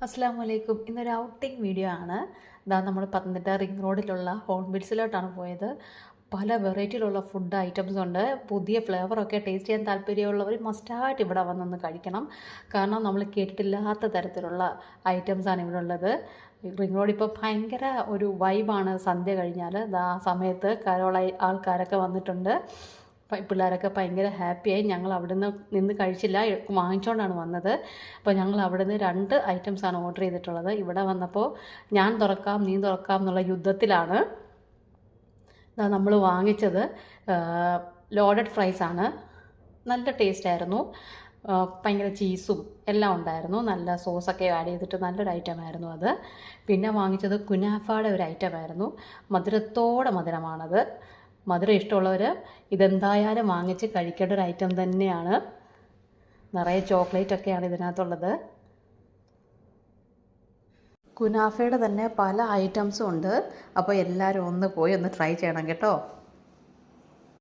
അസ്സലാമു അലൈക്കും. ഇന്നൊരു ഔട്ടിംഗ് വീഡിയോ ആണ്. നമ്മൾ പത്തനംതിട്ട റിംഗ് റോഡിലുള്ള ഹോൺബിൽസിലോട്ടാണ് പോയത്. പല വെറൈറ്റിയിലുള്ള ഫുഡ് ഐറ്റംസ് ഉണ്ട്. പുതിയ ഫ്ലേവറൊക്കെ ടേസ്റ്റ് ചെയ്യാൻ താല്പര്യമുള്ളവർ മസ്റ്റായിട്ട് ഇവിടെ വന്നൊന്ന് കഴിക്കണം. കാരണം നമ്മൾ കേട്ടിട്ടില്ലാത്ത തരത്തിലുള്ള ഐറ്റംസാണ് ഇവിടെ ഉള്ളത്. റിംഗ് റോഡ് ഇപ്പോൾ ഭയങ്കര ഒരു വൈബാണ്. സന്ധ്യ കഴിഞ്ഞാൽ ആ സമയത്ത് കരോള ആൾക്കാരൊക്കെ വന്നിട്ടുണ്ട്. പിള്ളേരൊക്കെ ഭയങ്കര ഹാപ്പിയായി. ഞങ്ങൾ അവിടെ നിന്ന് കഴിച്ചില്ല, വാങ്ങിച്ചുകൊണ്ടാണ് വന്നത്. അപ്പോൾ ഞങ്ങൾ അവിടെ നിന്ന് 2 ഐറ്റംസാണ് ഓർഡർ ചെയ്തിട്ടുള്ളത്. ഇവിടെ വന്നപ്പോൾ ഞാൻ തുറക്കാം നീ തുറക്കാം എന്നുള്ള യുദ്ധത്തിലാണ്. നമ്മൾ വാങ്ങിച്ചത് ലോഡഡ് ഫ്രൈസാണ്. നല്ല ടേസ്റ്റായിരുന്നു. ഭയങ്കര ചീസും എല്ലാം ഉണ്ടായിരുന്നു. നല്ല സോസൊക്കെ ആഡ് ചെയ്തിട്ട് നല്ലൊരു ഐറ്റമായിരുന്നു അത്. പിന്നെ വാങ്ങിച്ചത് കുനാഫയുടെ ഒരു ഐറ്റമായിരുന്നു. മധുരത്തോടെ മധുരമാണത്. മധുരം ഇഷ്ടമുള്ളവർ ഇതെന്തായാലും വാങ്ങിച്ച് കഴിക്കേണ്ട ഒരു ഐറ്റം തന്നെയാണ്. നിറയെ ചോക്ലേറ്റൊക്കെയാണ് ഇതിനകത്തുള്ളത്. കുനാഫയുടെ തന്നെ പല ഐറ്റംസും ഉണ്ട്. അപ്പോൾ എല്ലാവരും ഒന്ന് പോയി ഒന്ന് ട്രൈ ചെയ്യണം കേട്ടോ.